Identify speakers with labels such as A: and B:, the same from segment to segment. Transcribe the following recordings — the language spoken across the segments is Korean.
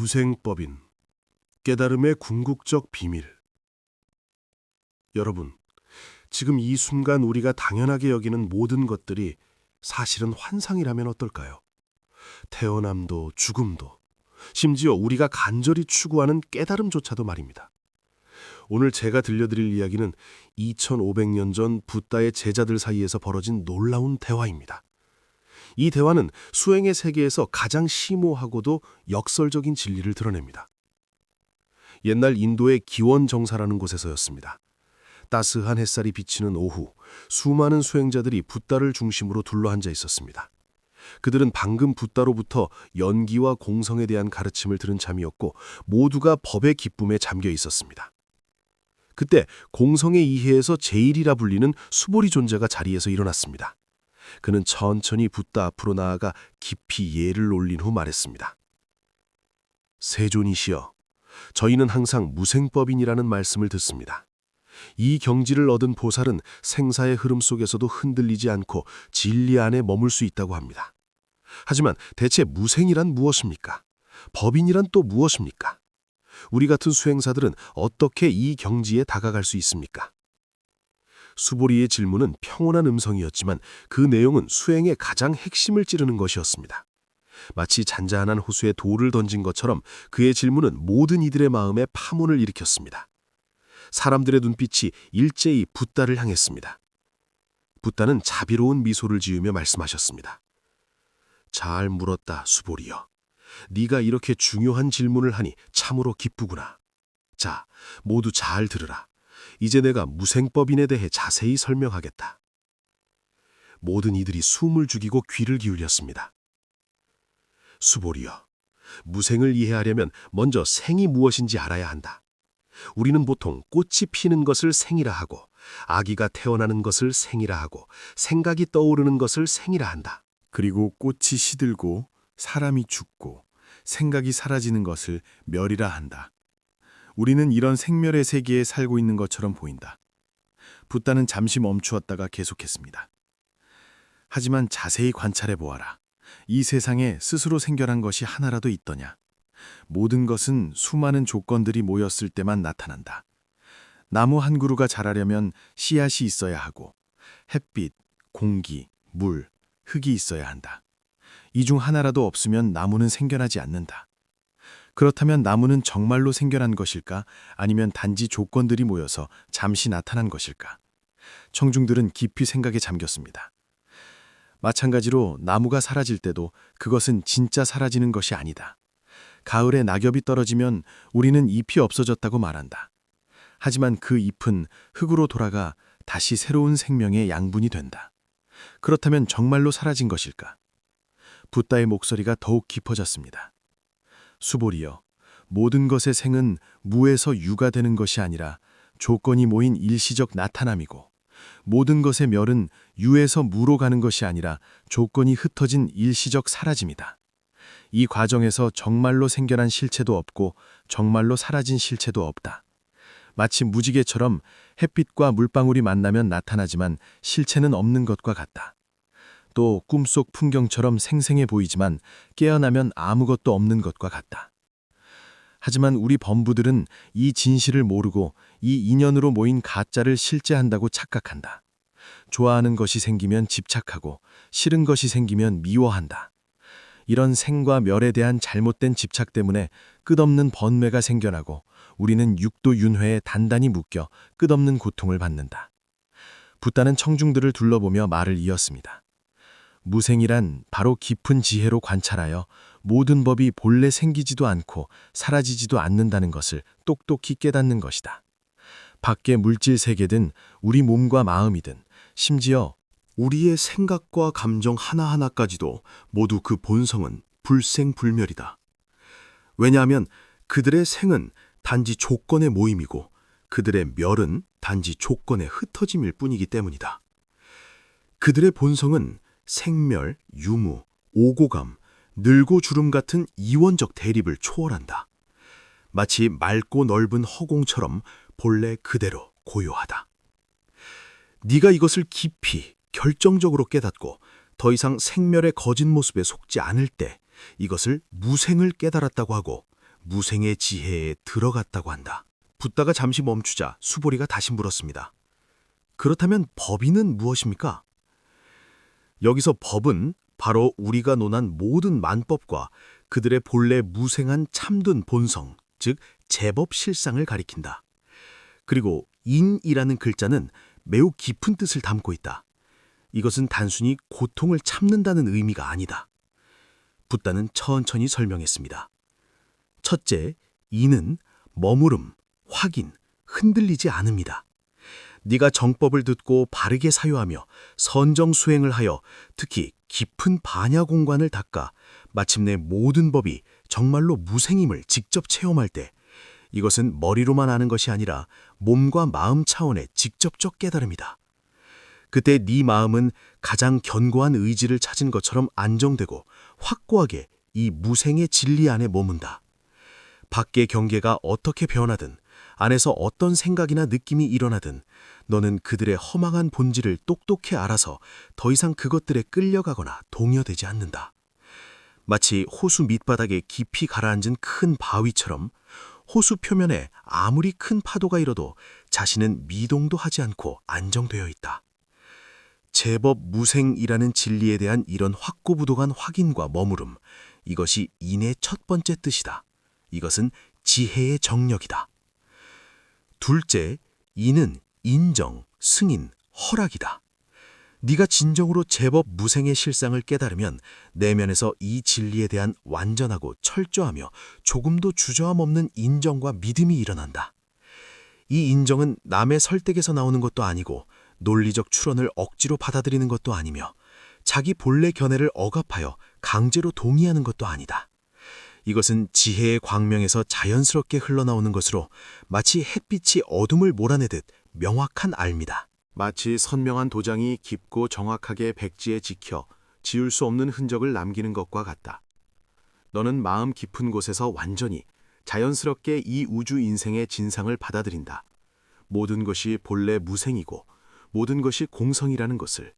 A: 무생법인, 깨달음의 궁극적 비밀. 여러분, 지금 이 순간 우리가 당연하게 여기는 모든 것들이 사실은 환상이라면 어떨까요? 태어남도 죽음도, 심지어 우리가 간절히 추구하는 깨달음조차도 말입니다. 오늘 제가 들려드릴 이야기는 2500년 전 붓다의 제자들 사이에서 벌어진 놀라운 대화입니다. 이 대화는 수행의 세계에서 가장 심오하고도 역설적인 진리를 드러냅니다. 옛날 인도의 기원정사라는 곳에서였습니다. 따스한 햇살이 비치는 오후, 수많은 수행자들이 붓다를 중심으로 둘러앉아 있었습니다. 그들은 방금 붓다로부터 연기와 공성에 대한 가르침을 들은 참이었고 모두가 법의 기쁨에 잠겨 있었습니다. 그때 공성의 이해에서 제일이라 불리는 수보리 존자가 자리에서 일어났습니다. 그는 천천히 붓다 앞으로 나아가 깊이 예를 올린 후 말했습니다. 세존이시여, 저희는 항상 무생법인이라는 말씀을 듣습니다. 이 경지를 얻은 보살은 생사의 흐름 속에서도 흔들리지 않고 진리 안에 머물 수 있다고 합니다. 하지만 대체 무생이란 무엇입니까? 법인이란 또 무엇입니까? 우리 같은 수행사들은 어떻게 이 경지에 다가갈 수 있습니까? 수보리의 질문은 평온한 음성이었지만 그 내용은 수행의 가장 핵심을 찌르는 것이었습니다. 마치 잔잔한 호수에 돌을 던진 것처럼 그의 질문은 모든 이들의 마음에 파문을 일으켰습니다. 사람들의 눈빛이 일제히 붓다를 향했습니다. 붓다는 자비로운 미소를 지으며 말씀하셨습니다. 잘 물었다, 수보리여. 네가 이렇게 중요한 질문을 하니 참으로 기쁘구나. 자, 모두 잘 들으라. 이제 내가 무생법인에 대해 자세히 설명하겠다. 모든 이들이 숨을 죽이고 귀를 기울였습니다. 수보리여, 무생을 이해하려면 먼저 생이 무엇인지 알아야 한다. 우리는 보통 꽃이 피는 것을 생이라 하고 아기가 태어나는 것을 생이라 하고 생각이 떠오르는 것을 생이라 한다.
B: 그리고 꽃이 시들고 사람이 죽고 생각이 사라지는 것을 멸이라 한다. 우리는 이런 생멸의 세계에 살고 있는 것처럼 보인다. 붓다는 잠시 멈추었다가 계속했습니다. 하지만 자세히 관찰해 보아라. 이 세상에 스스로 생겨난 것이 하나라도 있더냐? 모든 것은 수많은 조건들이 모였을 때만 나타난다. 나무 한 그루가 자라려면 씨앗이 있어야 하고 햇빛, 공기, 물, 흙이 있어야 한다. 이 중 하나라도 없으면 나무는 생겨나지 않는다. 그렇다면 나무는 정말로 생겨난 것일까? 아니면 단지 조건들이 모여서 잠시 나타난 것일까? 청중들은 깊이 생각에 잠겼습니다. 마찬가지로 나무가 사라질 때도 그것은 진짜 사라지는 것이 아니다. 가을에 낙엽이 떨어지면 우리는 잎이 없어졌다고 말한다. 하지만 그 잎은 흙으로 돌아가 다시 새로운 생명의 양분이 된다. 그렇다면 정말로 사라진 것일까? 붓다의 목소리가 더욱 깊어졌습니다. 수보리여, 모든 것의 생은 무에서 유가 되는 것이 아니라 조건이 모인 일시적 나타남이고 모든 것의 멸은 유에서 무로 가는 것이 아니라 조건이 흩어진 일시적 사라짐이다. 이 과정에서 정말로 생겨난 실체도 없고 정말로 사라진 실체도 없다. 마치 무지개처럼 햇빛과 물방울이 만나면 나타나지만 실체는 없는 것과 같다. 또 꿈속 풍경처럼 생생해 보이지만 깨어나면 아무것도 없는 것과 같다. 하지만 우리 범부들은 이 진실을 모르고 이 인연으로 모인 가짜를 실제한다고 착각한다. 좋아하는 것이 생기면 집착하고 싫은 것이 생기면 미워한다. 이런 생과 멸에 대한 잘못된 집착 때문에 끝없는 번뇌가 생겨나고 우리는 육도 윤회에 단단히 묶여 끝없는 고통을 받는다. 붓다는 청중들을 둘러보며 말을 이었습니다. 무생이란 바로 깊은 지혜로 관찰하여 모든 법이 본래 생기지도 않고 사라지지도 않는다는 것을 똑똑히 깨닫는 것이다. 밖의 물질 세계든 우리 몸과 마음이든 심지어
A: 우리의 생각과 감정 하나하나까지도 모두 그 본성은 불생불멸이다. 왜냐하면 그들의 생은 단지 조건의 모임이고 그들의 멸은 단지 조건의 흩어짐일 뿐이기 때문이다. 그들의 본성은 생멸, 유무, 오고감, 늙고 주름 같은 이원적 대립을 초월한다. 마치 맑고 넓은 허공처럼 본래 그대로 고요하다. 네가 이것을 깊이 결정적으로 깨닫고 더 이상 생멸의 거짓 모습에 속지 않을 때 이것을 무생을 깨달았다고 하고 무생의 지혜에 들어갔다고 한다. 붓다가 잠시 멈추자 수보리가 다시 물었습니다. 그렇다면 법인은 무엇입니까? 여기서 법은 바로 우리가 논한 모든 만법과 그들의 본래 무생한 참된 본성, 즉 제법 실상을 가리킨다. 그리고 인이라는 글자는 매우 깊은 뜻을 담고 있다. 이것은 단순히 고통을 참는다는 의미가 아니다. 붓다는 천천히 설명했습니다. 첫째, 인은 머무름, 확인, 흔들리지 않음이다. 네가 정법을 듣고 바르게 사유하며 선정 수행을 하여 특히 깊은 반야 공간을 닦아 마침내 모든 법이 정말로 무생임을 직접 체험할 때 이것은 머리로만 아는 것이 아니라 몸과 마음 차원의 직접적 깨달음이다. 그때 네 마음은 가장 견고한 의지를 찾은 것처럼 안정되고 확고하게 이 무생의 진리 안에 머문다. 밖의 경계가 어떻게 변하든 안에서 어떤 생각이나 느낌이 일어나든 너는 그들의 허망한 본질을 똑똑히 알아서 더 이상 그것들에 끌려가거나 동요되지 않는다. 마치 호수 밑바닥에 깊이 가라앉은 큰 바위처럼 호수 표면에 아무리 큰 파도가 일어도 자신은 미동도 하지 않고 안정되어 있다. 제법 무생이라는 진리에 대한 이런 확고부동한 확인과 머무름, 이것이 인의 첫 번째 뜻이다. 이것은 지혜의 정력이다. 둘째, 인은 인정, 승인, 허락이다. 네가 진정으로 제법 무생의 실상을 깨달으면 내면에서 이 진리에 대한 완전하고 철저하며 조금도 주저함 없는 인정과 믿음이 일어난다. 이 인정은 남의 설득에서 나오는 것도 아니고 논리적 추론을 억지로 받아들이는 것도 아니며 자기 본래 견해를 억압하여 강제로 동의하는 것도 아니다. 이것은 지혜의 광명에서 자연스럽게 흘러나오는 것으로 마치 햇빛이 어둠을 몰아내듯 명확한 알미다.
B: 마치 선명한 도장이 깊고 정확하게 백지에 찍혀 지울 수 없는 흔적을 남기는 것과 같다. 너는 마음 깊은 곳에서 완전히 자연스럽게 이 우주 인생의 진상을 받아들인다. 모든 것이 본래 무생이고 모든 것이 공성이라는 것을.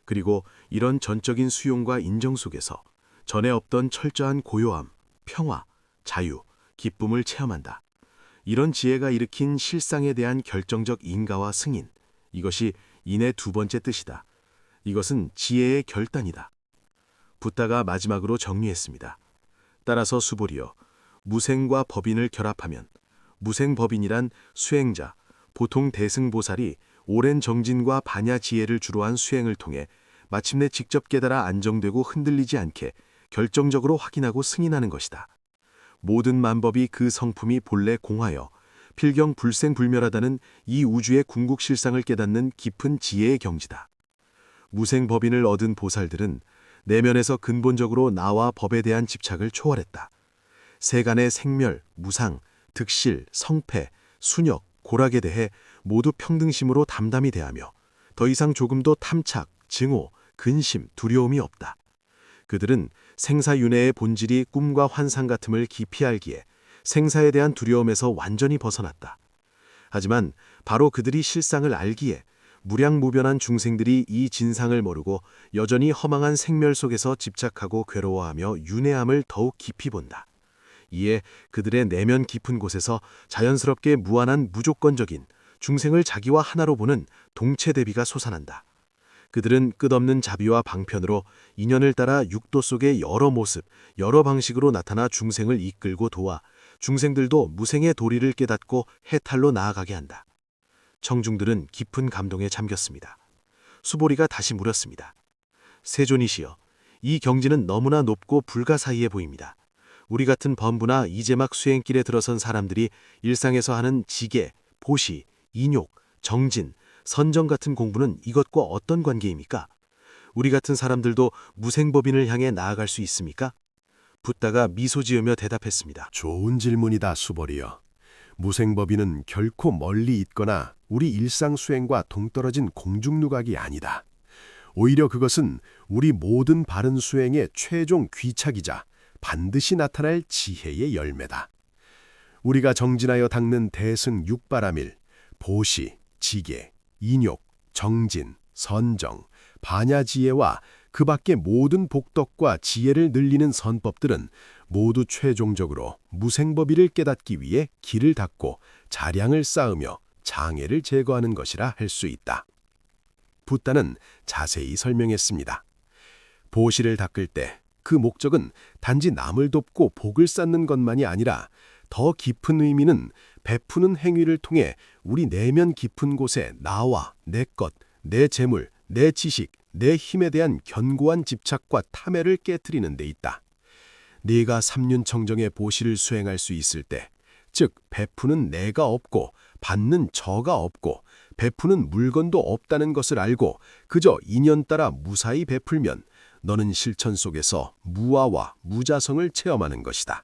B: 그리고 이런 전적인 수용과 인정 속에서 전에 없던 철저한 고요함, 평화, 자유, 기쁨을 체험한다. 이런 지혜가 일으킨 실상에 대한 결정적 인가와 승인, 이것이 인의 두 번째 뜻이다. 이것은 지혜의 결단이다. 붓다가 마지막으로 정리했습니다. 따라서 수보리여, 무생과 법인을 결합하면 무생법인이란 수행자, 보통 대승보살이 오랜 정진과 반야 지혜를 주로 한 수행을 통해 마침내 직접 깨달아 안정되고 흔들리지 않게 결정적으로 확인하고 승인하는 것이다. 모든 만법이 그 성품이 본래 공하여 필경 불생불멸하다는 이 우주의 궁극실상을 깨닫는 깊은 지혜의 경지다. 무생법인을 얻은 보살들은 내면에서 근본적으로 나와 법에 대한 집착을 초월했다. 세간의 생멸, 무상, 득실, 성패, 순역, 고락에 대해 모두 평등심으로 담담히 대하며 더 이상 조금도 탐착, 증오, 근심, 두려움이 없다. 그들은 생사윤회의 본질이 꿈과 환상 같음을 깊이 알기에 생사에 대한 두려움에서 완전히 벗어났다. 하지만 바로 그들이 실상을 알기에 무량무변한 중생들이 이 진상을 모르고 여전히 허망한 생멸 속에서 집착하고 괴로워하며 윤회함을 더욱 깊이 본다. 이에 그들의 내면 깊은 곳에서 자연스럽게 무한한 무조건적인 중생을 자기와 하나로 보는 동체 대비가 솟아난다. 그들은 끝없는 자비와 방편으로 인연을 따라 육도 속의 여러 모습, 여러 방식으로 나타나 중생을 이끌고 도와 중생들도 무생의 도리를 깨닫고 해탈로 나아가게 한다. 청중들은 깊은 감동에 잠겼습니다. 수보리가 다시 물었습니다. 세존이시여, 이 경지는 너무나 높고 불가사의해 보입니다. 우리 같은 범부나 이제 막 수행길에 들어선 사람들이 일상에서 하는 지계, 보시, 인욕, 정진, 선정 같은 공부는 이것과 어떤 관계입니까? 우리 같은 사람들도 무생법인을 향해 나아갈 수 있습니까? 붓다가 미소 지으며 대답했습니다.
A: 좋은 질문이다, 수보리여. 무생법인은 결코 멀리 있거나 우리 일상 수행과 동떨어진 공중누각이 아니다. 오히려 그것은 우리 모든 바른 수행의 최종 귀착이자 반드시 나타날 지혜의 열매다. 우리가 정진하여 닦는 대승 육바라밀, 보시, 지계, 인욕, 정진, 선정, 반야지혜와 그 밖의 모든 복덕과 지혜를 늘리는 선법들은 모두 최종적으로 무생법의를 깨닫기 위해 길을 닦고 자량을 쌓으며 장애를 제거하는 것이라 할 수 있다. 붓다는 자세히 설명했습니다. 보시를 닦을 때 그 목적은 단지 남을 돕고 복을 쌓는 것만이 아니라 더 깊은 의미는 베푸는 행위를 통해 우리 내면 깊은 곳에 나와 내 것, 내 재물, 내 지식, 내 힘에 대한 견고한 집착과 탐애를 깨트리는 데 있다. 네가 삼륜청정의 보시를 수행할 수 있을 때, 즉 베푸는 내가 없고 받는 저가 없고 베푸는 물건도 없다는 것을 알고 그저 인연 따라 무사히 베풀면 너는 실천 속에서 무아와 무자성을 체험하는 것이다.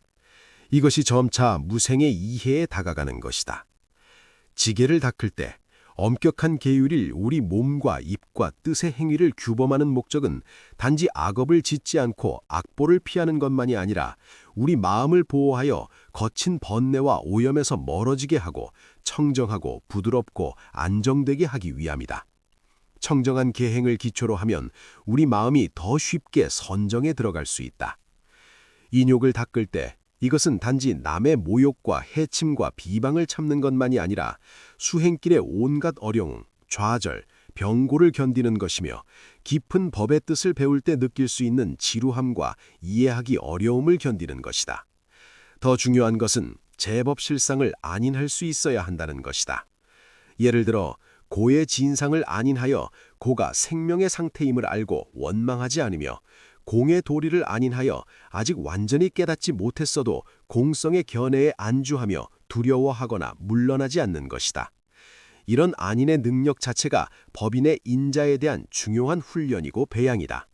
A: 이것이 점차 무생의 이해에 다가가는 것이다. 지게를 닦을 때 엄격한 계율일 우리 몸과 입과 뜻의 행위를 규범하는 목적은 단지 악업을 짓지 않고 악보를 피하는 것만이 아니라 우리 마음을 보호하여 거친 번뇌와 오염에서 멀어지게 하고 청정하고 부드럽고 안정되게 하기 위함이다. 청정한 계행을 기초로 하면 우리 마음이 더 쉽게 선정에 들어갈 수 있다. 인욕을 닦을 때 이것은 단지 남의 모욕과 해침과 비방을 참는 것만이 아니라 수행길의 온갖 어려움, 좌절, 병고를 견디는 것이며 깊은 법의 뜻을 배울 때 느낄 수 있는 지루함과 이해하기 어려움을 견디는 것이다. 더 중요한 것은 제법 실상을 안인할 수 있어야 한다는 것이다. 예를 들어 고의 진상을 안인하여 고가 생명의 상태임을 알고 원망하지 않으며 공의 도리를 안인하여 아직 완전히 깨닫지 못했어도 공성의 견해에 안주하며 두려워하거나 물러나지 않는 것이다. 이런 안인의 능력 자체가 법인의 인자에 대한 중요한 훈련이고 배양이다.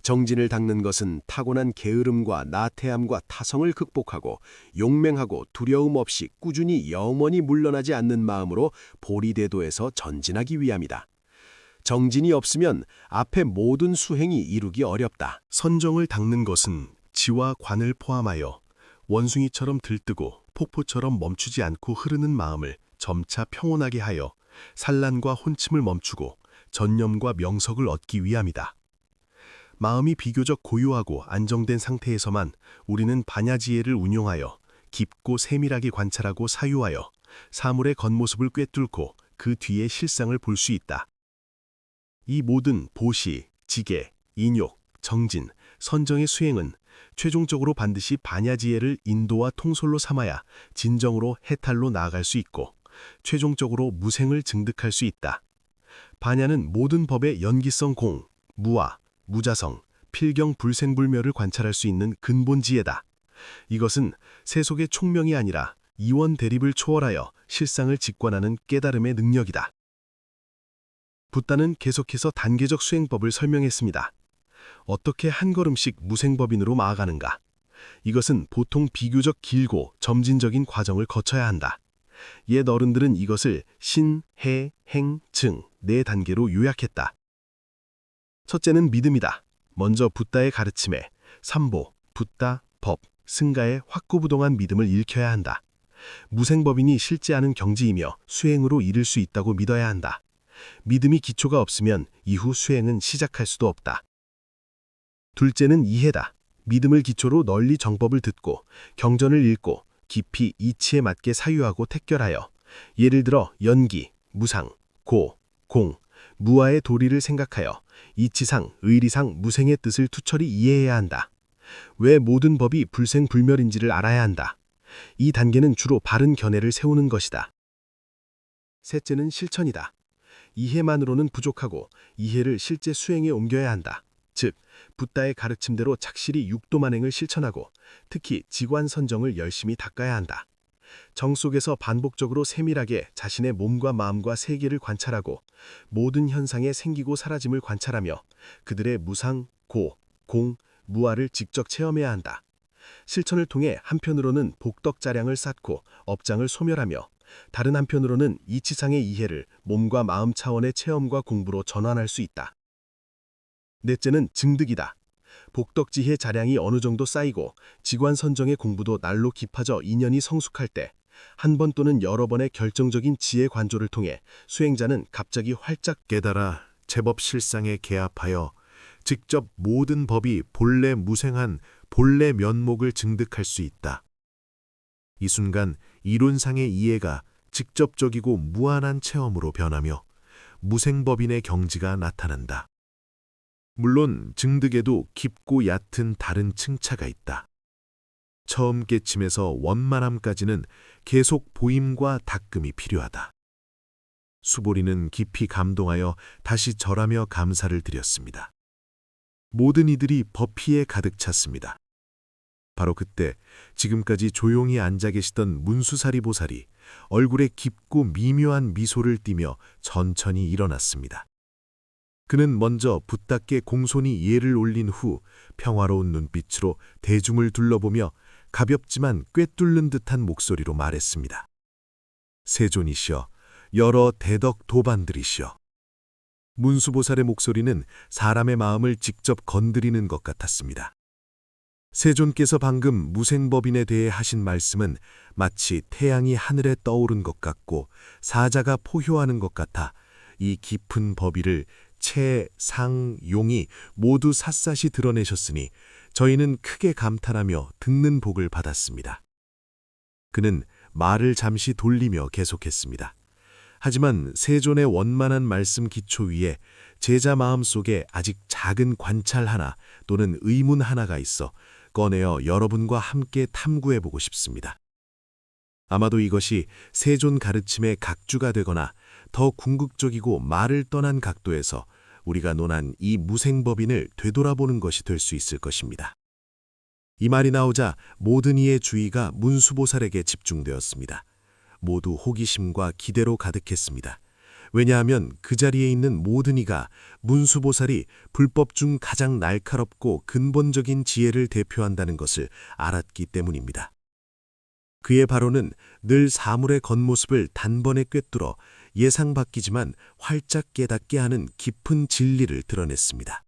A: 정진을 닦는 것은 타고난 게으름과 나태함과 타성을 극복하고 용맹하고 두려움 없이 꾸준히 영원히 물러나지 않는 마음으로 보리대도에서 전진하기 위함이다. 정진이 없으면 앞에 모든 수행이 이루기 어렵다.
B: 선정을 닦는 것은 지와 관을 포함하여 원숭이처럼 들뜨고 폭포처럼 멈추지 않고 흐르는 마음을 점차 평온하게 하여 산란과 혼침을 멈추고 전념과 명석을 얻기 위함이다. 마음이 비교적 고요하고 안정된 상태에서만 우리는 반야지혜를 운용하여 깊고 세밀하게 관찰하고 사유하여 사물의 겉모습을 꿰뚫고 그 뒤의 실상을 볼 수 있다. 이 모든 보시, 지계, 인욕, 정진, 선정의 수행은 최종적으로 반드시 반야지혜를 인도와 통솔로 삼아야 진정으로 해탈로 나아갈 수 있고 최종적으로 무생을 증득할 수 있다. 반야는 모든 법의 연기성 공, 무아, 무자성, 필경 불생불멸을 관찰할 수 있는 근본지혜다. 이것은 세속의 총명이 아니라 이원 대립을 초월하여 실상을 직관하는 깨달음의 능력이다. 붓다는 계속해서 단계적 수행법을 설명했습니다. 어떻게 한 걸음씩 무생법인으로 나아가는가? 이것은 보통 비교적 길고 점진적인 과정을 거쳐야 한다. 옛 어른들은 이것을 신, 해, 행, 증 4단계로 요약했다. 첫째는 믿음이다. 먼저 붓다의 가르침에 삼보, 붓다, 법, 승가의 확고부동한 믿음을 일켜야 한다. 무생법인이 실제하는 경지이며 수행으로 이를 수 있다고 믿어야 한다. 믿음이 기초가 없으면 이후 수행은 시작할 수도 없다. 둘째는 이해다. 믿음을 기초로 널리 정법을 듣고 경전을 읽고 깊이 이치에 맞게 사유하고 택결하여 예를 들어 연기, 무상, 고, 공, 무아의 도리를 생각하여 이치상, 의리상 무생의 뜻을 투철히 이해해야 한다. 왜 모든 법이 불생불멸인지를 알아야 한다. 이 단계는 주로 바른 견해를 세우는 것이다. 셋째는 실천이다. 이해만으로는 부족하고 이해를 실제 수행에 옮겨야 한다. 즉, 붓다의 가르침대로 착실히 육도만행을 실천하고 특히 지관선정을 열심히 닦아야 한다. 정 속에서 반복적으로 세밀하게 자신의 몸과 마음과 세계를 관찰하고 모든 현상의 생기고 사라짐을 관찰하며 그들의 무상, 고, 공, 무아를 직접 체험해야 한다. 실천을 통해 한편으로는 복덕자량을 쌓고 업장을 소멸하며 다른 한편으로는 이치상의 이해를 몸과 마음 차원의 체험과 공부로 전환할 수 있다. 넷째는 증득이다. 복덕지혜 자량이 어느 정도 쌓이고 지관선정의 공부도 날로 깊어져 인연이 성숙할 때 한 번 또는 여러 번의 결정적인 지혜 관조를 통해 수행자는 갑자기 활짝
C: 깨달아 제법 실상에 개합하여 직접 모든 법이 본래 무생한
A: 본래 면목을 증득할 수 있다. 이 순간 이론상의 이해가 직접적이고 무한한 체험으로 변하며 무생법인의 경지가 나타난다. 물론 증득에도 깊고 얕은 다른 층차가 있다. 처음 깨침에서 원만함까지는 계속 보임과 닦음이 필요하다. 수보리는 깊이 감동하여 다시 절하며 감사를 드렸습니다. 모든 이들이 법희에 가득 찼습니다. 바로 그때 지금까지 조용히 앉아 계시던 문수사리 보살이 얼굴에 깊고 미묘한 미소를 띠며 천천히 일어났습니다. 그는 먼저 붓답게 공손히 예를 올린 후 평화로운 눈빛으로 대중을 둘러보며 가볍지만 꿰뚫는 듯한 목소리로 말했습니다. 세존이시여, 여러 대덕 도반들이시여. 문수보살의 목소리는 사람의 마음을 직접 건드리는 것 같았습니다. 세존께서 방금 무생법인에 대해 하신 말씀은 마치 태양이 하늘에 떠오른 것 같고 사자가 포효하는 것 같아 이 깊은 법의를 체, 상, 용이 모두 샅샅이 드러내셨으니 저희는 크게 감탄하며 듣는 복을 받았습니다. 그는 말을 잠시 돌리며 계속했습니다. 하지만 세존의 원만한 말씀 기초 위에 제자 마음속에 아직 작은 관찰 하나 또는 의문 하나가 있어 꺼내어 여러분과 함께 탐구해보고 싶습니다. 아마도 이것이 세존 가르침의 각주가 되거나 더 궁극적이고 말을 떠난 각도에서 우리가 논한 이 무생법인을 되돌아보는 것이 될 수 있을 것입니다. 이 말이 나오자 모든 이의 주의가 문수보살에게 집중되었습니다. 모두 호기심과 기대로 가득했습니다. 왜냐하면 그 자리에 있는 모든 이가 문수보살이 불법 중 가장 날카롭고 근본적인 지혜를 대표한다는 것을 알았기 때문입니다. 그의 발언은 늘 사물의 겉모습을 단번에 꿰뚫어 예상 바뀌지만 활짝 깨닫게 하는 깊은 진리를 드러냈습니다.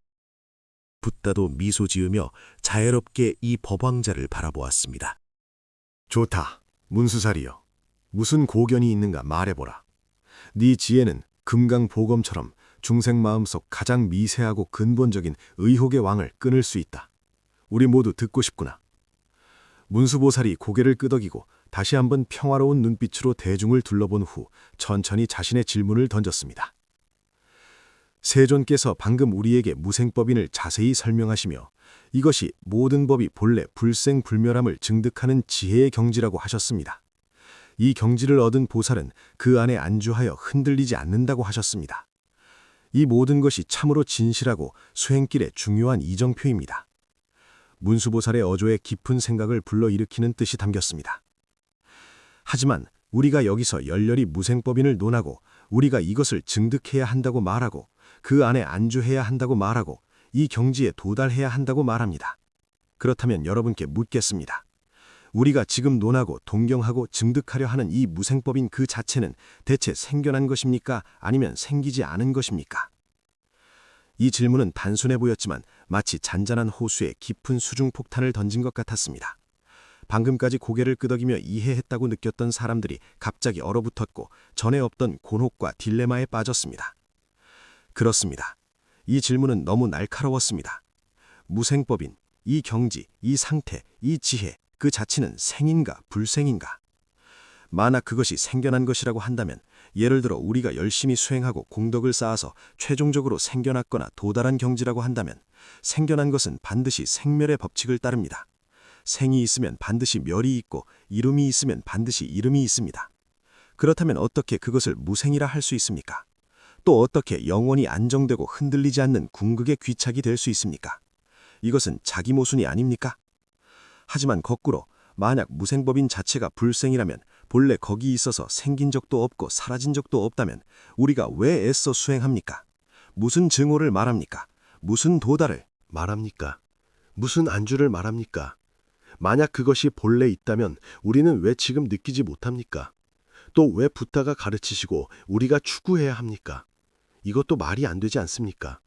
A: 붓다도 미소 지으며 자애롭게 이 법왕자를 바라보았습니다.
B: 좋다, 문수사리여. 무슨 고견이 있는가 말해보라. 네 지혜는 금강보검처럼 중생 마음속 가장 미세하고 근본적인 의혹의 왕을 끊을 수 있다. 우리 모두 듣고 싶구나. 문수보살이 고개를 끄덕이고 다시 한번 평화로운 눈빛으로 대중을 둘러본 후 천천히 자신의 질문을 던졌습니다. 세존께서 방금 우리에게 무생법인을 자세히 설명하시며 이것이 모든 법이 본래 불생불멸함을 증득하는 지혜의 경지라고 하셨습니다. 이 경지를 얻은 보살은 그 안에 안주하여 흔들리지 않는다고 하셨습니다. 이 모든 것이 참으로 진실하고 수행길의 중요한 이정표입니다. 문수보살의 어조에 깊은 생각을 불러일으키는 뜻이 담겼습니다. 하지만 우리가 여기서 열렬히 무생법인을 논하고 우리가 이것을 증득해야 한다고 말하고 그 안에 안주해야 한다고 말하고 이 경지에 도달해야 한다고 말합니다. 그렇다면 여러분께 묻겠습니다. 우리가 지금 논하고 동경하고 증득하려 하는 이 무생법인 그 자체는 대체 생겨난 것입니까? 아니면 생기지 않은 것입니까? 이 질문은 단순해 보였지만 마치 잔잔한 호수에 깊은 수중폭탄을 던진 것 같았습니다. 방금까지 고개를 끄덕이며 이해했다고 느꼈던 사람들이 갑자기 얼어붙었고 전에 없던 곤혹과 딜레마에 빠졌습니다. 그렇습니다. 이 질문은 너무 날카로웠습니다. 무생법인, 이 경지, 이 상태, 이 지혜, 그 자체는 생인가 불생인가? 만약 그것이 생겨난 것이라고 한다면 예를 들어 우리가 열심히 수행하고 공덕을 쌓아서 최종적으로 생겨났거나 도달한 경지라고 한다면 생겨난 것은 반드시 생멸의 법칙을 따릅니다. 생이 있으면 반드시 멸이 있고 이름이 있으면 반드시 이름이 있습니다. 그렇다면 어떻게 그것을 무생이라 할 수 있습니까? 또 어떻게 영원히 안정되고 흔들리지 않는 궁극의 귀착이 될 수 있습니까? 이것은 자기 모순이 아닙니까? 하지만 거꾸로 만약 무생법인 자체가 불생이라면 본래 거기 있어서 생긴 적도 없고 사라진 적도 없다면 우리가 왜 애써 수행합니까? 무슨 증오를 말합니까? 무슨 도달을
A: 말합니까? 무슨 안주를 말합니까? 만약 그것이 본래 있다면 우리는 왜 지금 느끼지 못합니까? 또 왜 붓다가 가르치시고 우리가 추구해야 합니까? 이것도 말이 안 되지 않습니까?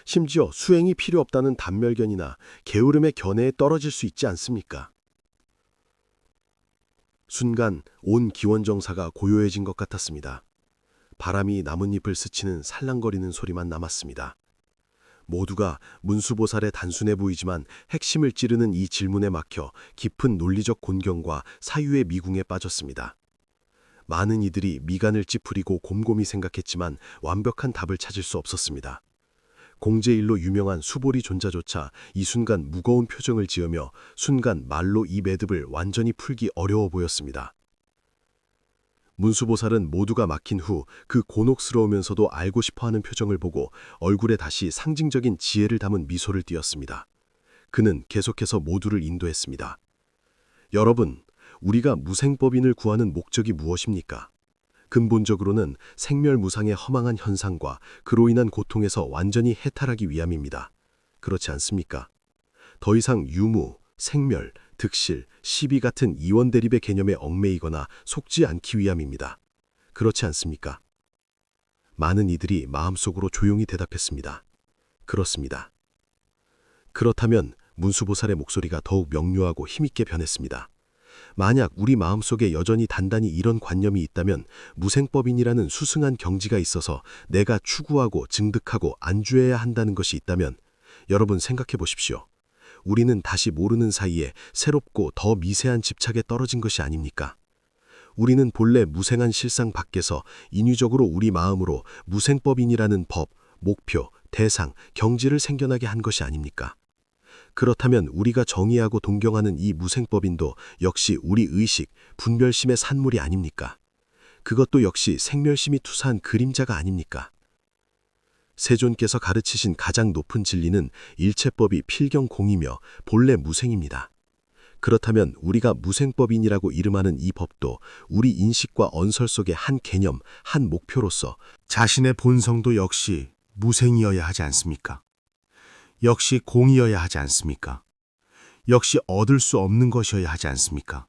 A: 심지어 수행이 필요 없다는 단멸견이나 게으름의 견해에 떨어질 수 있지 않습니까? 순간 온 기원정사가 고요해진 것 같았습니다. 바람이 나뭇잎을 스치는 살랑거리는 소리만 남았습니다. 모두가 문수보살의 단순해 보이지만 핵심을 찌르는 이 질문에 막혀 깊은 논리적 곤경과 사유의 미궁에 빠졌습니다. 많은 이들이 미간을 찌푸리고 곰곰이 생각했지만 완벽한 답을 찾을 수 없었습니다. 공제일로 유명한 수보리 존자조차 이 순간 무거운 표정을 지으며 순간 말로 이 매듭을 완전히 풀기 어려워 보였습니다. 문수보살은 모두가 막힌 후 그 곤혹스러우면서도 알고 싶어하는 표정을 보고 얼굴에 다시 상징적인 지혜를 담은 미소를 띄었습니다. 그는 계속해서 모두를 인도했습니다. 여러분, 우리가 무생법인을 구하는 목적이 무엇입니까? 근본적으로는 생멸무상의 허망한 현상과 그로 인한 고통에서 완전히 해탈하기 위함입니다. 그렇지 않습니까? 더 이상 유무, 생멸, 득실, 시비 같은 이원대립의 개념에 얽매이거나 속지 않기 위함입니다. 그렇지 않습니까? 많은 이들이 마음속으로 조용히 대답했습니다. 그렇습니다. 그렇다면 문수보살의 목소리가 더욱 명료하고 힘있게 변했습니다. 만약 우리 마음속에 여전히 단단히 이런 관념이 있다면 무생법인이라는 수승한 경지가 있어서 내가 추구하고 증득하고 안주해야 한다는 것이 있다면 여러분 생각해 보십시오. 우리는 다시 모르는 사이에 새롭고 더 미세한 집착에 떨어진 것이 아닙니까? 우리는 본래 무생한 실상 밖에서 인위적으로 우리 마음으로 무생법인이라는 법, 목표, 대상, 경지를 생겨나게 한 것이 아닙니까? 그렇다면 우리가 정의하고 동경하는 이 무생법인도 역시 우리 의식, 분별심의 산물이 아닙니까? 그것도 역시 생멸심이 투사한 그림자가 아닙니까? 세존께서 가르치신 가장 높은 진리는 일체법이 필경공이며 본래 무생입니다. 그렇다면 우리가 무생법인이라고 이름하는 이 법도 우리 인식과 언설 속의 한 개념, 한 목표로서
B: 자신의 본성도 역시 무생이어야 하지 않습니까? 역시 공이어야 하지 않습니까? 역시 얻을 수 없는 것이어야 하지 않습니까?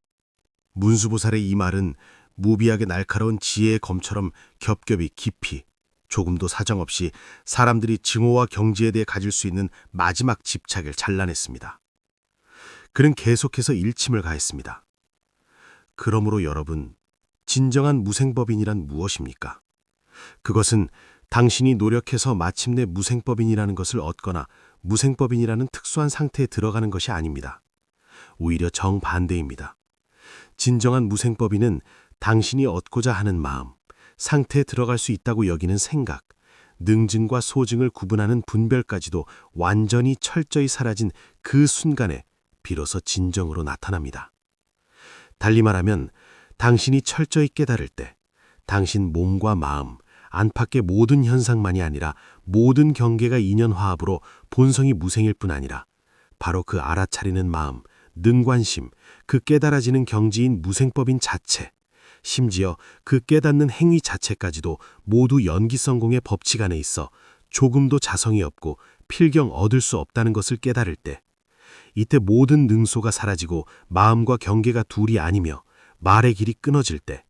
B: 문수보살의 이 말은 무비하게 날카로운 지혜의 검처럼 겹겹이 깊이 조금도 사정없이 사람들이 증오와 경지에 대해 가질 수 있는 마지막 집착을 잘라냈습니다. 그는 계속해서 일침을 가했습니다. 그러므로 여러분, 진정한 무생법인이란 무엇입니까? 그것은 당신이 노력해서 마침내 무생법인이라는 것을 얻거나 무생법인이라는 특수한 상태에 들어가는 것이 아닙니다. 오히려 정반대입니다. 진정한 무생법인은 당신이 얻고자 하는 마음, 상태에 들어갈 수 있다고 여기는 생각, 능증과 소증을 구분하는 분별까지도 완전히 철저히 사라진 그 순간에 비로소 진정으로 나타납니다. 달리 말하면 당신이 철저히 깨달을 때 당신 몸과 마음, 안팎의 모든 현상만이 아니라 모든 경계가 인연화합으로 본성이 무생일 뿐 아니라 바로 그 알아차리는 마음, 능관심, 그 깨달아지는 경지인 무생법인 자체, 심지어 그 깨닫는 행위 자체까지도 모두 연기성공의 법칙 안에 있어 조금도 자성이 없고 필경 얻을 수 없다는 것을 깨달을 때, 이때 모든 능소가 사라지고 마음과 경계가 둘이 아니며 말의 길이 끊어질 때,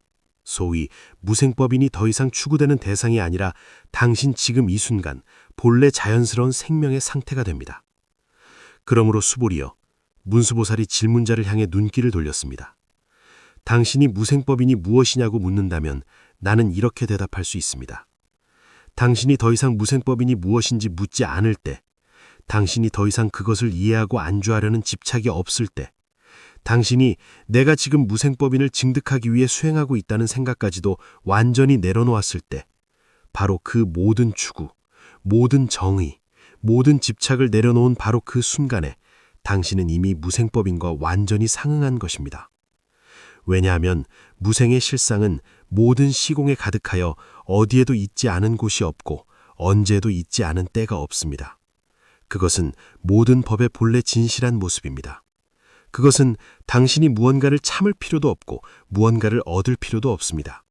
B: 소위 무생법인이 더 이상 추구되는 대상이 아니라 당신 지금 이 순간 본래 자연스러운 생명의 상태가 됩니다. 그러므로 수보리여, 문수보살이 질문자를 향해 눈길을 돌렸습니다. 당신이 무생법인이 무엇이냐고 묻는다면 나는 이렇게 대답할 수 있습니다. 당신이 더 이상 무생법인이 무엇인지 묻지 않을 때, 당신이 더 이상 그것을 이해하고 안주하려는 집착이 없을 때, 당신이 내가 지금 무생법인을 증득하기 위해 수행하고 있다는 생각까지도 완전히 내려놓았을 때, 바로 그 모든 추구, 모든 정의, 모든 집착을 내려놓은 바로 그 순간에 당신은 이미 무생법인과 완전히 상응한 것입니다. 왜냐하면 무생의 실상은 모든 시공에 가득하여 어디에도 있지 않은 곳이 없고 언제에도 있지 않은 때가 없습니다. 그것은 모든 법의 본래 진실한 모습입니다. 그것은 당신이 무언가를 참을 필요도 없고 무언가를 얻을 필요도 없습니다.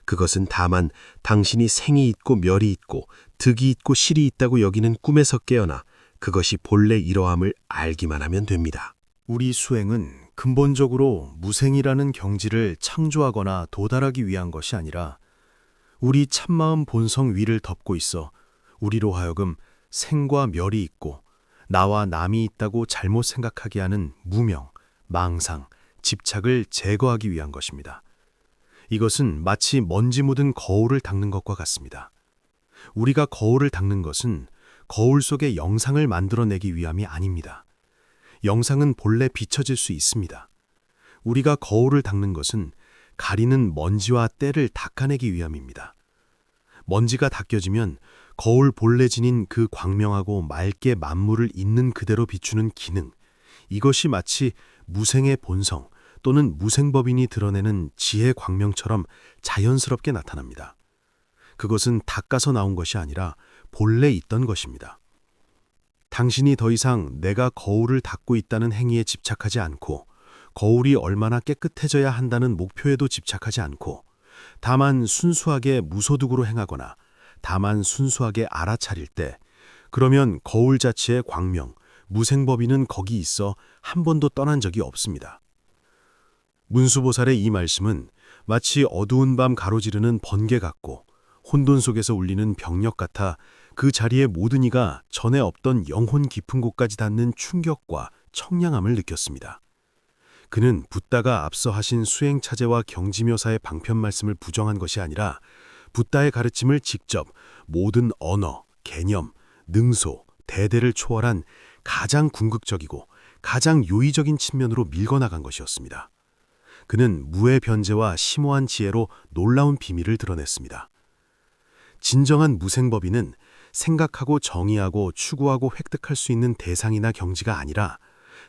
B: 그것은 다만 당신이 생이 있고 멸이 있고 득이 있고 실이 있다고 여기는 꿈에서 깨어나 그것이 본래 이러함을 알기만 하면 됩니다.
C: 우리 수행은 근본적으로 무생이라는 경지를 창조하거나 도달하기 위한 것이 아니라 우리 참마음 본성 위를 덮고 있어 우리로 하여금 생과 멸이 있고 나와 남이 있다고 잘못 생각하게 하는 무명, 망상, 집착을 제거하기 위한 것입니다. 이것은 마치 먼지 묻은 거울을 닦는 것과 같습니다. 우리가 거울을 닦는 것은 거울 속에 영상을 만들어내기 위함이 아닙니다. 영상은 본래 비춰질 수 있습니다. 우리가 거울을 닦는 것은 가리는 먼지와 때를 닦아내기 위함입니다. 먼지가 닦여지면 거울 본래 지닌 그 광명하고 맑게 만물을 있는 그대로 비추는 기능, 이것이 마치 무생의 본성 또는 무생법인이 드러내는 지혜 광명처럼 자연스럽게 나타납니다. 그것은 닦아서 나온 것이 아니라 본래 있던 것입니다. 당신이 더 이상 내가 거울을 닦고 있다는 행위에 집착하지 않고 거울이 얼마나 깨끗해져야 한다는 목표에도 집착하지 않고 다만 순수하게 무소득으로 행하거나 다만 순수하게 알아차릴 때 그러면 거울 자체의 광명, 무생법인은 거기 있어 한 번도 떠난 적이 없습니다. 문수보살의 이 말씀은 마치 어두운 밤 가로지르는 번개 같고 혼돈 속에서 울리는 병력 같아 그 자리의 모든 이가 전에 없던 영혼 깊은 곳까지 닿는 충격과 청량함을 느꼈습니다. 그는 붓다가 앞서 하신 수행차제와 경지묘사의 방편 말씀을 부정한 것이 아니라 붓다의 가르침을 직접 모든 언어, 개념, 능소, 대대를 초월한 가장 궁극적이고 가장 요의적인 측면으로 밀고나간 것이었습니다. 그는 무의 변제와 심오한 지혜로 놀라운 비밀을 드러냈습니다. 진정한 무생법인은 생각하고 정의하고 추구하고 획득할 수 있는 대상이나 경지가 아니라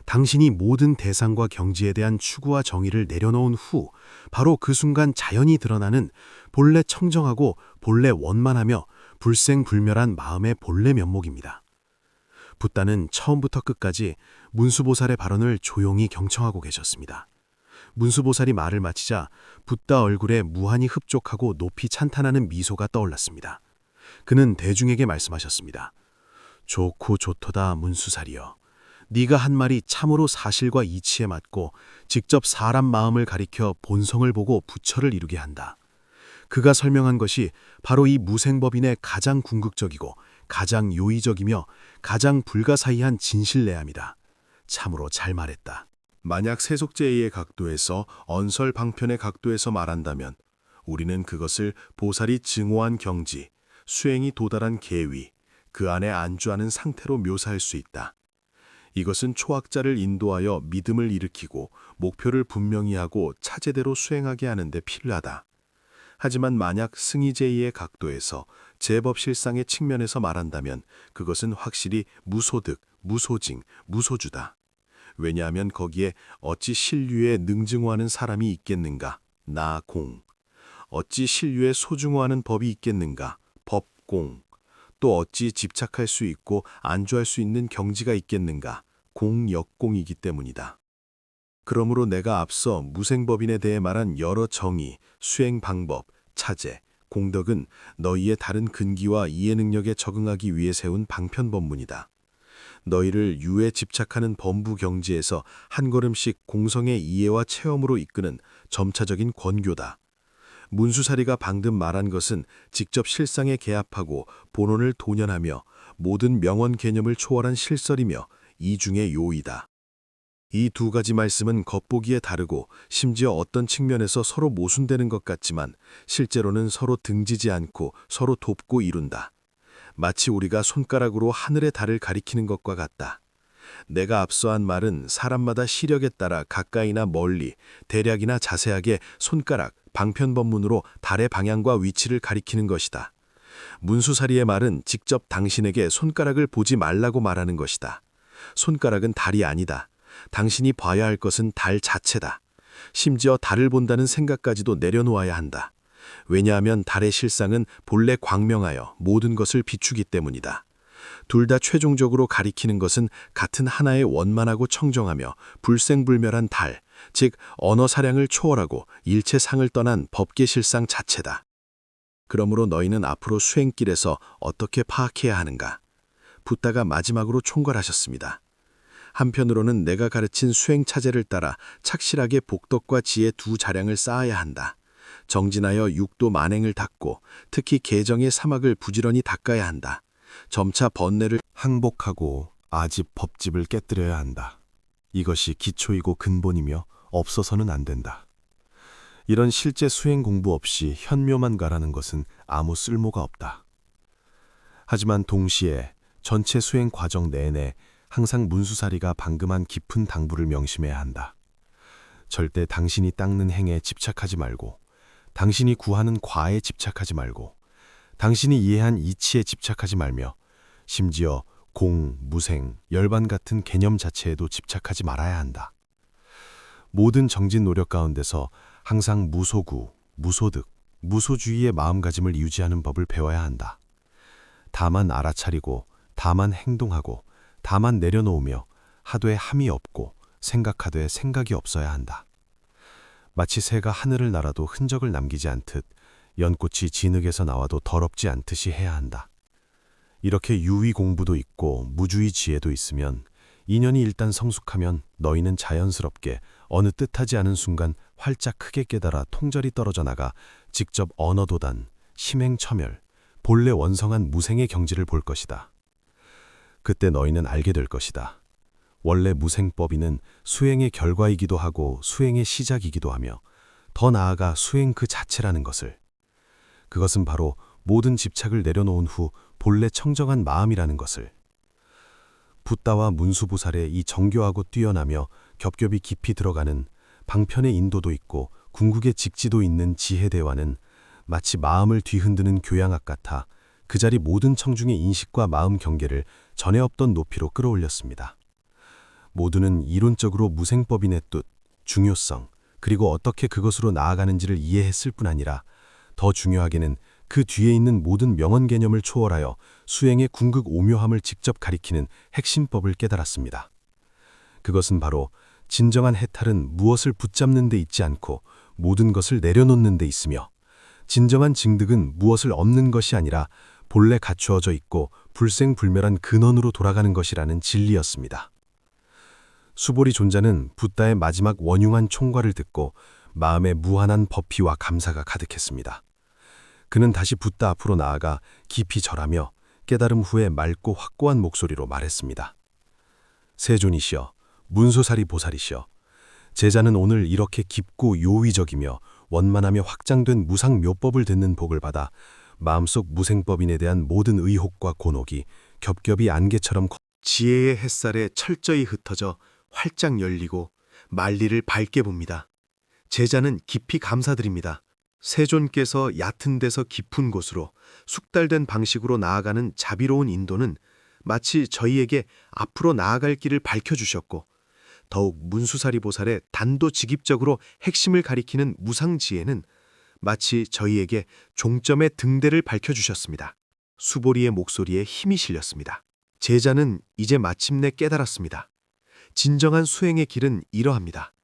C: 당신이 모든 대상과 경지에 대한 추구와 정의를 내려놓은 후 바로 그 순간 자연히 드러나는 본래 청정하고 본래 원만하며 불생불멸한 마음의 본래 면목입니다. 붓다는 처음부터 끝까지 문수보살의 발언을 조용히 경청하고 계셨습니다. 문수보살이 말을 마치자 붓다 얼굴에 무한히 흡족하고 높이 찬탄하는 미소가 떠올랐습니다. 그는 대중에게 말씀하셨습니다. 좋고 좋도다 문수살이여. 네가 한 말이 참으로 사실과 이치에 맞고 직접 사람 마음을 가리켜 본성을 보고 부처를 이루게 한다. 그가 설명한 것이 바로 이 무생법인의 가장 궁극적이고 가장 요의적이며 가장 불가사의한 진실내함이다. 참으로 잘 말했다.
B: 만약 세속제의의 각도에서 언설방편의 각도에서 말한다면 우리는 그것을 보살이 증오한 경지, 수행이 도달한 계위, 그 안에 안주하는 상태로 묘사할 수 있다. 이것은 초학자를 인도하여 믿음을 일으키고 목표를 분명히 하고 차제대로 수행하게 하는 데 필요하다. 하지만 만약 승의제의의 각도에서 제법실상의 측면에서 말한다면 그것은 확실히 무소득, 무소징, 무소주다. 왜냐하면 거기에 어찌 신류에 능증오하는 사람이 있겠는가? 나공. 어찌 신류에 소중오하는 법이 있겠는가? 법공. 또 어찌 집착할 수 있고 안주할 수 있는 경지가 있겠는가? 공역공이기 때문이다. 그러므로 내가 앞서 무생법인에 대해 말한 여러 정의, 수행 방법, 차제, 공덕은 너희의 다른 근기와 이해 능력에 적응하기 위해 세운 방편법문이다. 너희를 유에 집착하는 범부 경지에서 한 걸음씩 공성의 이해와 체험으로 이끄는 점차적인 권교다. 문수사리가 방금 말한 것은 직접 실상에 개합하고 본원을 도년하며 모든 명언 개념을 초월한 실설이며 이중의 요이다. 이 두 가지 말씀은 겉보기에 다르고 심지어 어떤 측면에서 서로 모순되는 것 같지만 실제로는 서로 등지지 않고 서로 돕고 이룬다. 마치 우리가 손가락으로 하늘의 달을 가리키는 것과 같다. 내가 앞서 한 말은 사람마다 시력에 따라 가까이나 멀리, 대략이나 자세하게 손가락, 방편법문으로 달의 방향과 위치를 가리키는 것이다. 문수사리의 말은 직접 당신에게 손가락을 보지 말라고 말하는 것이다. 손가락은 달이 아니다. 당신이 봐야 할 것은 달 자체다. 심지어 달을 본다는 생각까지도 내려놓아야 한다. 왜냐하면 달의 실상은 본래 광명하여 모든 것을 비추기 때문이다. 둘 다 최종적으로 가리키는 것은 같은 하나의 원만하고 청정하며 불생불멸한 달, 즉 언어사량을 초월하고 일체상을 떠난 법계 실상 자체다. 그러므로 너희는 앞으로 수행길에서 어떻게 파악해야 하는가? 붓다가 마지막으로 총괄하셨습니다. 한편으로는 내가 가르친 수행차제를 따라 착실하게 복덕과 지혜 두 자량을 쌓아야 한다. 정진하여 육도 만행을 닦고 특히 계정의 사막을 부지런히 닦아야 한다. 점차 번뇌를
C: 항복하고 아집 법집을 깨뜨려야 한다. 이것이 기초이고 근본이며 없어서는 안 된다. 이런 실제 수행 공부 없이 현묘만 가라는 것은 아무 쓸모가 없다. 하지만 동시에
B: 전체 수행 과정 내내 항상 문수사리가 방금한 깊은 당부를 명심해야 한다. 절대 당신이 닦는 행에 집착하지 말고, 당신이 구하는 과에 집착하지 말고, 당신이 이해한 이치에 집착하지 말며, 심지어 공, 무생, 열반 같은 개념 자체에도 집착하지 말아야 한다. 모든 정진 노력 가운데서 항상 무소구, 무소득, 무소주의의 마음가짐을 유지하는 법을 배워야 한다. 다만 알아차리고, 다만 행동하고, 다만 내려놓으며 하되 함이 없고 생각하되 생각이 없어야 한다. 마치 새가 하늘을 날아도 흔적을 남기지 않듯 연꽃이 진흙에서 나와도 더럽지 않듯이 해야 한다. 이렇게 유의 공부도 있고 무주의 지혜도 있으면 인연이 일단 성숙하면 너희는 자연스럽게 어느 뜻하지 않은 순간 활짝 크게 깨달아 통절이 떨어져 나가 직접 언어도단, 심행처멸, 본래 원성한 무생의 경지를 볼 것이다. 그때 너희는 알게 될 것이다. 원래 무생법인은 수행의 결과이기도 하고 수행의 시작이기도 하며 더 나아가 수행 그 자체라는 것을. 그것은 바로 모든 집착을 내려놓은 후 본래 청정한 마음이라는 것을. 붓다와 문수보살의 이 정교하고 뛰어나며 겹겹이 깊이 들어가는 방편의 인도도 있고 궁극의 직지도 있는 지혜 대화는 마치 마음을 뒤흔드는 교양악 같아 그 자리 모든 청중의 인식과 마음 경계를 전에 없던 높이로 끌어올렸습니다. 모두는 이론적으로 무생법인의 뜻, 중요성, 그리고 어떻게 그것으로 나아가는지를 이해했을 뿐 아니라 더 중요하게는 그 뒤에 있는 모든 명언 개념을 초월하여 수행의 궁극 오묘함을 직접 가리키는 핵심법을 깨달았습니다. 그것은 바로 진정한 해탈은 무엇을 붙잡는 데 있지 않고 모든 것을 내려놓는 데 있으며 진정한 증득은 무엇을 얻는 것이 아니라 본래 갖추어져 있고 불생불멸한 근원으로 돌아가는 것이라는 진리였습니다. 수보리 존자는 붓다의 마지막 원흉한 총괄을 듣고 마음에 무한한 법희와 감사가 가득했습니다. 그는 다시 붓다 앞으로 나아가 깊이 절하며 깨달음 후에 맑고 확고한 목소리로 말했습니다. 세존이시여, 문소사리 보살이시여, 제자는 오늘 이렇게 깊고 요의적이며 원만하며 확장된 무상묘법을 듣는 복을 받아 마음속 무생법인에 대한 모든 의혹과 곤혹이 겹겹이 안개처럼
A: 지혜의 햇살에 철저히 흩어져 활짝 열리고 만리를 밝게 봅니다. 제자는 깊이 감사드립니다. 세존께서 얕은 데서 깊은 곳으로 숙달된 방식으로 나아가는 자비로운 인도는 마치 저희에게 앞으로 나아갈 길을 밝혀주셨고 더욱 문수사리 보살의 단도직입적으로 핵심을 가리키는 무상지혜는 마치 저희에게 종점의 등대를 밝혀주셨습니다. 수보리의 목소리에 힘이 실렸습니다. 제자는 이제 마침내 깨달았습니다. 진정한 수행의 길은 이러합니다.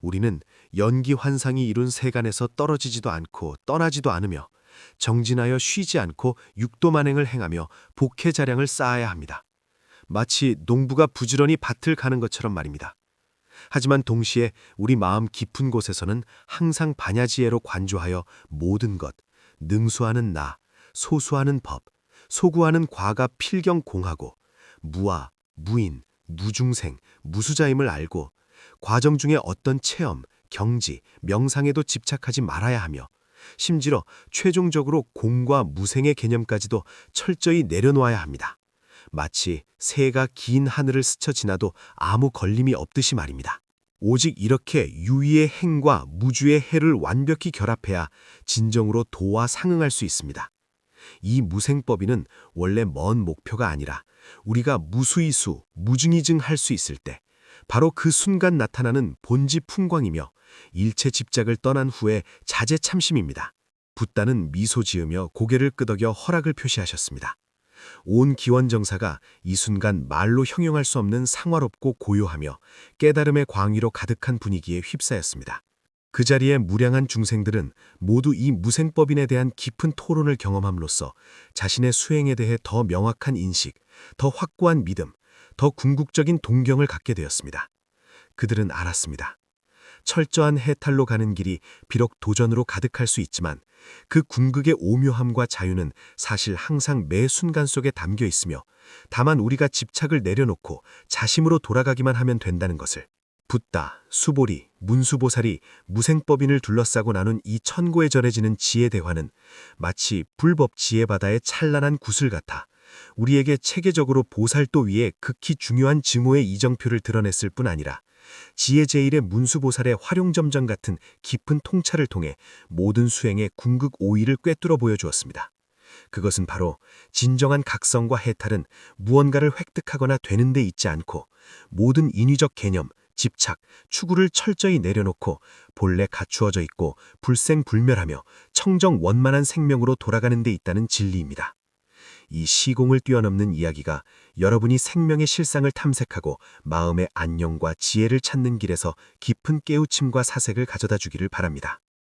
A: 우리는 연기 환상이 이룬 세간에서 떨어지지도 않고 떠나지도 않으며 정진하여 쉬지 않고 육도만행을 행하며 복해자량을 쌓아야 합니다. 마치 농부가 부지런히 밭을 가는 것처럼 말입니다. 하지만 동시에 우리 마음 깊은 곳에서는 항상 반야지혜로 관조하여 모든 것, 능수하는 나, 소수하는 법, 소구하는 과가 필경공하고 무아, 무인, 무중생, 무수자임을 알고 과정 중에 어떤 체험, 경지, 명상에도 집착하지 말아야 하며 심지어 최종적으로 공과 무생의 개념까지도 철저히 내려놓아야 합니다. 마치 새가 긴 하늘을 스쳐 지나도 아무 걸림이 없듯이 말입니다. 오직 이렇게 유의의 행과 무주의 해를 완벽히 결합해야 진정으로 도와 상응할 수 있습니다. 이 무생법인은 원래 먼 목표가 아니라 우리가 무수이수, 무증이증할 수 있을 때 바로 그 순간 나타나는 본지 풍광이며 일체 집착을 떠난 후에 자제참심입니다. 붓다는 미소 지으며 고개를 끄덕여 허락을 표시하셨습니다. 온 기원정사가 이 순간 말로 형용할 수 없는 상화롭고 고요하며 깨달음의 광위로 가득한 분위기에 휩싸였습니다. 그 자리에 무량한 중생들은 모두 이 무생법인에 대한 깊은 토론을 경험함으로써 자신의 수행에 대해 더 명확한 인식, 더 확고한 믿음, 더 궁극적인 동경을 갖게 되었습니다. 그들은 알았습니다. 철저한 해탈로 가는 길이 비록 도전으로 가득할 수 있지만 그 궁극의 오묘함과 자유는 사실 항상 매 순간 속에 담겨 있으며 다만 우리가 집착을 내려놓고 자심으로 돌아가기만 하면 된다는 것을. 붓다, 수보리, 문수보살이 무생법인을 둘러싸고 나눈 이 천고에 전해지는 지혜 대화는 마치 불법 지혜 바다의 찬란한 구슬 같아
D: 우리에게 체계적으로 보살도 위에 극히 중요한 증오의 이정표를 드러냈을 뿐 아니라 지혜 제일의 문수보살의 활용점정 같은 깊은 통찰을 통해 모든 수행의 궁극 오의를 꿰뚫어 보여주었습니다. 그것은 바로 진정한 각성과 해탈은 무언가를 획득하거나 되는 데 있지 않고 모든 인위적 개념, 집착, 추구를 철저히 내려놓고 본래 갖추어져 있고 불생불멸하며 청정원만한 생명으로 돌아가는 데 있다는 진리입니다. 이 시공을 뛰어넘는 이야기가 여러분이 생명의 실상을 탐색하고 마음의 안녕과 지혜를 찾는 길에서 깊은 깨우침과 사색을 가져다 주기를 바랍니다.